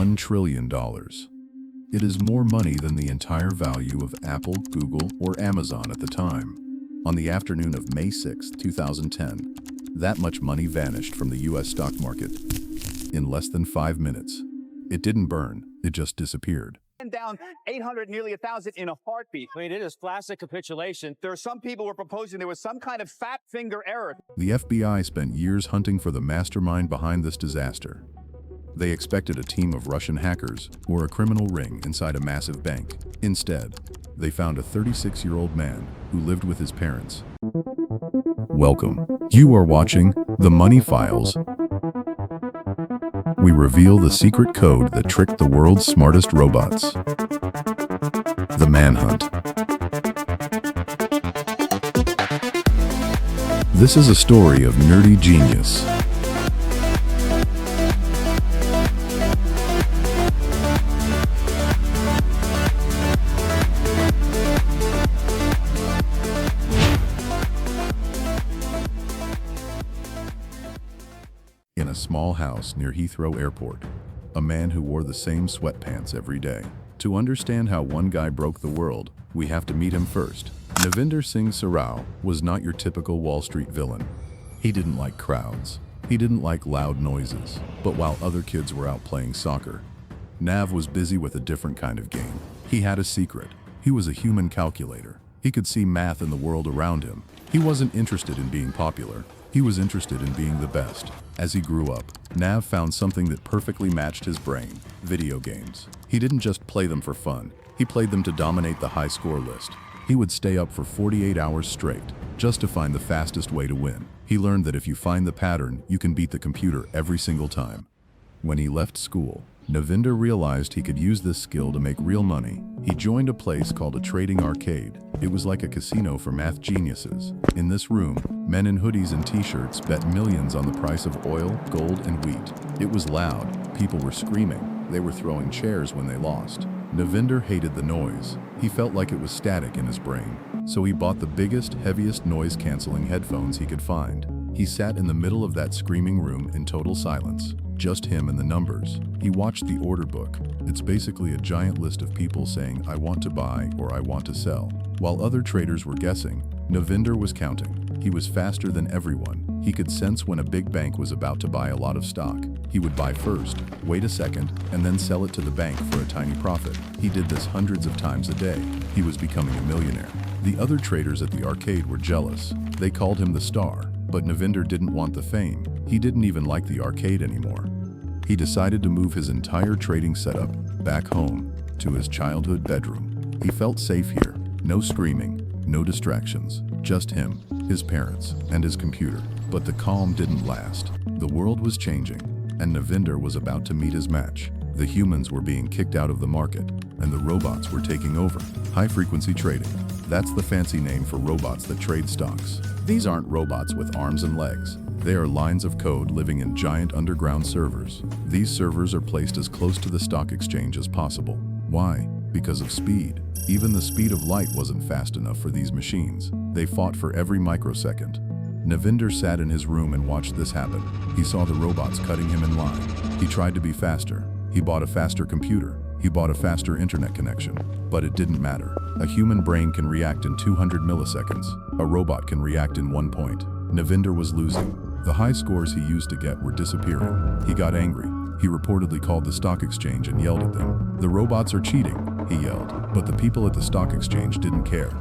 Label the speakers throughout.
Speaker 1: $1 trillion. It is more money than the entire value of Apple, Google, or Amazon at the time. On the afternoon of May 6, 2010, that much money vanished from the US stock market in less than 5 minutes. It didn't burn, it just disappeared.
Speaker 2: Down 800, nearly 1,000 in a heartbeat.
Speaker 3: I mean, it is classic capitulation.
Speaker 2: There are some people who are proposing there was some kind of fat finger error.
Speaker 1: The FBI spent years hunting for the mastermind behind this disaster. They expected a team of Russian hackers or a criminal ring inside a massive bank. Instead, they found a 36-year-old man who lived with his parents. Welcome. You are watching The Money Files. We reveal the secret code that tricked the world's smartest robots. The Manhunt. This is a story of nerdy genius. In a small house near Heathrow Airport, a man who wore the same sweatpants every day. To understand how one guy broke the world, we have to meet him first. Navinder Sarao was not your typical Wall Street villain. He didn't like crowds. He didn't like loud noises. But while other kids were out playing soccer, Nav was busy with a different kind of game. He had a secret. He was a human calculator. He could see math in the world around him. He wasn't interested in being popular. He was interested in being the best. As he grew up, Nav found something that perfectly matched his brain: video games. He didn't just play them for fun. He played them to dominate the high score list. He would stay up for 48 hours straight, just to find the fastest way to win. He learned that if you find the pattern, you can beat the computer every single time. When he left school, Navinder realized he could use this skill to make real money. He joined a place called a trading arcade. It was like a casino for math geniuses. In this room, men in hoodies and t-shirts bet millions on the price of oil, gold, and wheat. It was loud. People were screaming. They were throwing chairs when they lost. Navinder hated the noise. He felt like it was static in his brain. So he bought the biggest, heaviest noise-canceling headphones he could find. He sat in the middle of that screaming room in total silence. Just him and the numbers. He watched the order book. It's basically a giant list of people saying, "I want to buy" or "I want to sell." While other traders were guessing, Navinder was counting. He was faster than everyone. He could sense when a big bank was about to buy a lot of stock. He would buy first, wait a second, and then sell it to the bank for a tiny profit. He did this hundreds of times a day. He was becoming a millionaire. The other traders at the arcade were jealous. They called him the star. But Navinder didn't want the fame. He didn't even like the arcade anymore. He decided to move his entire trading setup back home to his childhood bedroom. He felt safe here. No screaming, no distractions, just him, his parents, and his computer. But the calm didn't last. The world was changing, and Navinder was about to meet his match. The humans were being kicked out of the market, and the robots were taking over. High-frequency trading. That's the fancy name for robots that trade stocks. These aren't robots with arms and legs. They are lines of code living in giant underground servers. These servers are placed as close to the stock exchange as possible. Why? Because of speed. Even the speed of light wasn't fast enough for these machines. They fought for every microsecond. Navinder sat in his room and watched this happen. He saw the robots cutting him in line. He tried to be faster. He bought a faster computer. He bought a faster internet connection. But it didn't matter. A human brain can react in 200 milliseconds. A robot can react in 1 point. Navinder was losing. The high scores he used to get were disappearing. He got angry. He reportedly called the stock exchange and yelled at them. "The robots are cheating," he yelled. But the people at the stock exchange didn't care.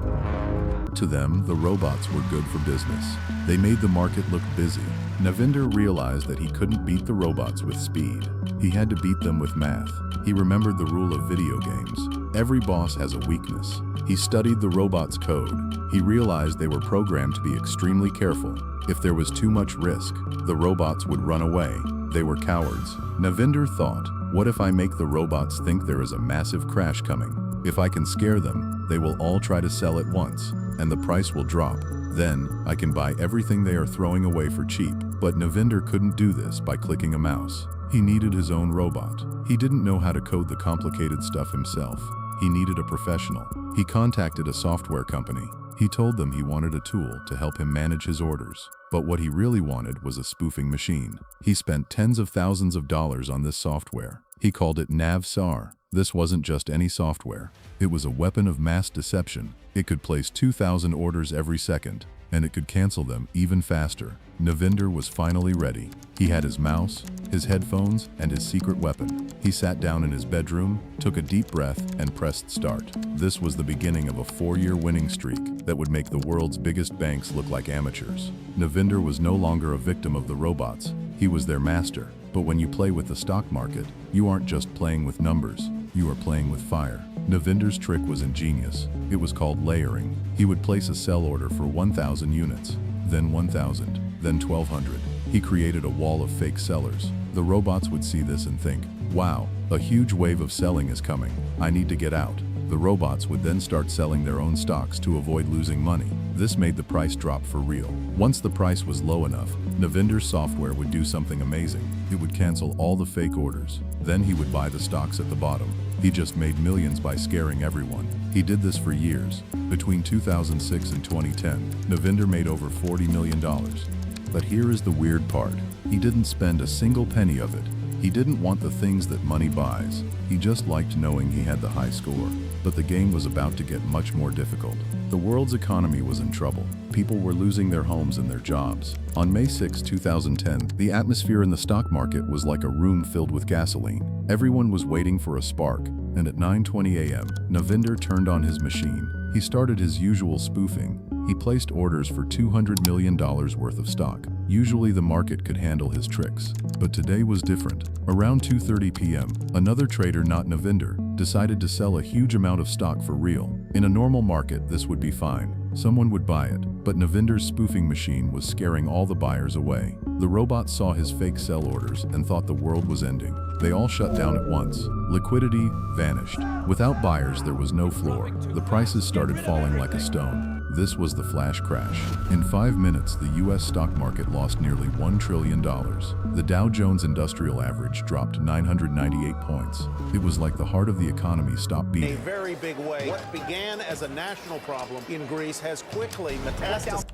Speaker 1: To them, the robots were good for business. They made the market look busy. Navinder realized that he couldn't beat the robots with speed. He had to beat them with math. He remembered the rule of video games. Every boss has a weakness. He studied the robots' code. He realized they were programmed to be extremely careful. If there was too much risk, the robots would run away. They were cowards. Navinder thought, what if I make the robots think there is a massive crash coming? If I can scare them, they will all try to sell at once, and the price will drop. Then, I can buy everything they are throwing away for cheap. But Navinder couldn't do this by clicking a mouse. He needed his own robot. He didn't know how to code the complicated stuff himself. He needed a professional. He contacted a software company. He told them he wanted a tool to help him manage his orders. But what he really wanted was a spoofing machine. He spent tens of thousands of dollars on this software. He called it Nav-Sar. This wasn't just any software. It was a weapon of mass deception. It could place 2,000 orders every second, and it could cancel them even faster. Navinder was finally ready. He had his mouse, his headphones, and his secret weapon. He sat down in his bedroom, took a deep breath, and pressed start. This was the beginning of a 4-year winning streak that would make the world's biggest banks look like amateurs. Navinder was no longer a victim of the robots. He was their master. But when you play with the stock market, you aren't just playing with numbers. You are playing with fire. Navinder's trick was ingenious. It was called layering. He would place a sell order for 1,000 units, then 1,000, then 1,200. He created a wall of fake sellers. The robots would see this and think, wow, a huge wave of selling is coming. I need to get out. The robots would then start selling their own stocks to avoid losing money. This made the price drop for real. Once the price was low enough, Navinder's software would do something amazing. It would cancel all the fake orders. Then he would buy the stocks at the bottom. He just made millions by scaring everyone. He did this for years. Between 2006 and 2010, Navinder made over $40 million. But here is the weird part. He didn't spend a single penny of it. He didn't want the things that money buys. He just liked knowing he had the high score. But the game was about to get much more difficult. The world's economy was in trouble. People were losing their homes and their jobs. On May 6, 2010, the atmosphere in the stock market was like a room filled with gasoline. Everyone was waiting for a spark, and at 9:20 a.m., Navinder turned on his machine. He started his usual spoofing. He placed orders for $200 million worth of stock. Usually the market could handle his tricks. But today was different. Around 2:30 p.m., another trader, not Navinder, decided to sell a huge amount of stock for real. In a normal market, this would be fine. Someone would buy it, but Navinder's spoofing machine was scaring all the buyers away. The robots saw his fake sell orders and thought the world was ending. They all shut down at once. Liquidity vanished. Without buyers, there was no floor. The prices started falling like a stone. This was the flash crash. In 5 minutes, the U.S. stock market lost nearly $1 trillion. The Dow Jones Industrial Average dropped 998 points. It was like the heart of the economy stopped beating.
Speaker 4: A very big way. What began as a national problem in Greece has quickly metastasized.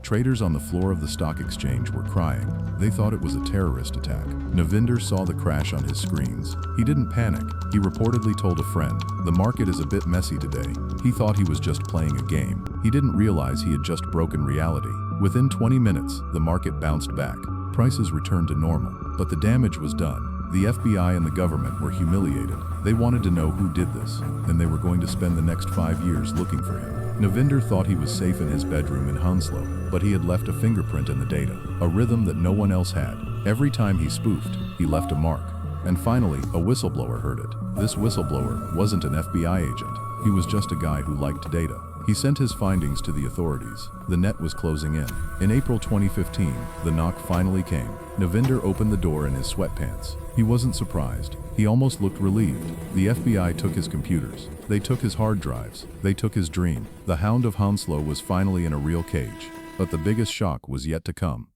Speaker 1: Traders on the floor of the stock exchange were crying. They thought it was a terrorist attack. Navinder saw the crash on his screens. He didn't panic. He reportedly told a friend, "The market is a bit messy today." He thought he was just playing a game. He didn't realize he had just broken reality. Within 20 minutes, the market bounced back. Prices returned to normal, but the damage was done. The FBI and the government were humiliated. They wanted to know who did this, and they were going to spend the next 5 years looking for him. Navinder thought he was safe in his bedroom in Hounslow, but he had left a fingerprint in the data, a rhythm that no one else had. Every time he spoofed, he left a mark. And finally, a whistleblower heard it. This whistleblower wasn't an FBI agent. He was just a guy who liked data. He sent his findings to the authorities. The net was closing in. In April 2015, the knock finally came. Navinder opened the door in his sweatpants. He wasn't surprised. He almost looked relieved. The FBI took his computers. They took his hard drives. They took his dream. The Hound of Hounslow was finally in a real cage. But the biggest shock was yet to come.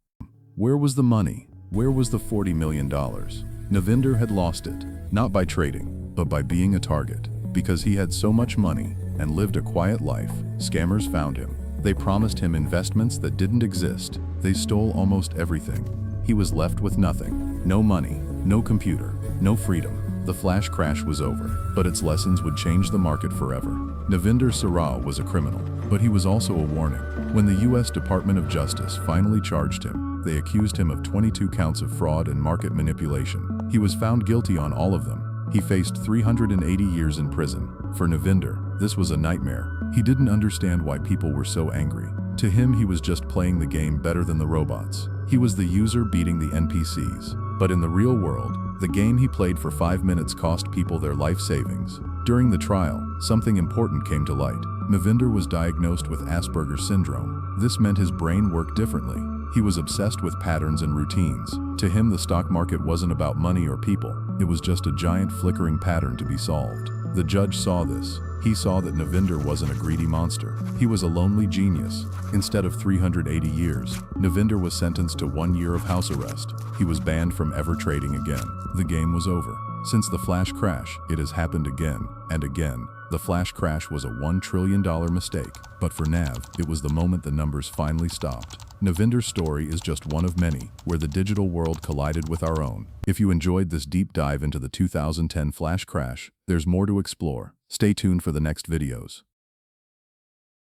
Speaker 1: Where was the money? Where was the $40 million? Navinder had lost it, not by trading, but by being a target. Because he had so much money and lived a quiet life, scammers found him. They promised him investments that didn't exist. They stole almost everything. He was left with nothing. No money, no computer, no freedom. The flash crash was over, but its lessons would change the market forever. Navinder Sarao was a criminal, but he was also a warning. When the U.S. Department of Justice finally charged him, they accused him of 22 counts of fraud and market manipulation. He was found guilty on all of them. He faced 380 years in prison. For Navinder, this was a nightmare. He didn't understand why people were so angry. To him, he was just playing the game better than the robots. He was the user beating the NPCs. But in the real world, the game he played for 5 minutes cost people their life savings. During the trial, something important came to light. Navinder was diagnosed with Asperger's syndrome. This meant his brain worked differently. He was obsessed with patterns and routines. To him, the stock market wasn't about money or people. It was just a giant flickering pattern to be solved. The judge saw this. He saw that Navinder wasn't a greedy monster. He was a lonely genius. Instead of 380 years, Navinder was sentenced to 1 year of house arrest. He was banned from ever trading again. The game was over. Since the flash crash, it has happened again and again. The flash crash was a $1 trillion mistake, but for Nav, it was the moment the numbers finally stopped. Navinder's story is just one of many, where the digital world collided with our own. If you enjoyed this deep dive into the 2010 flash crash, there's more to explore. Stay tuned for the next videos.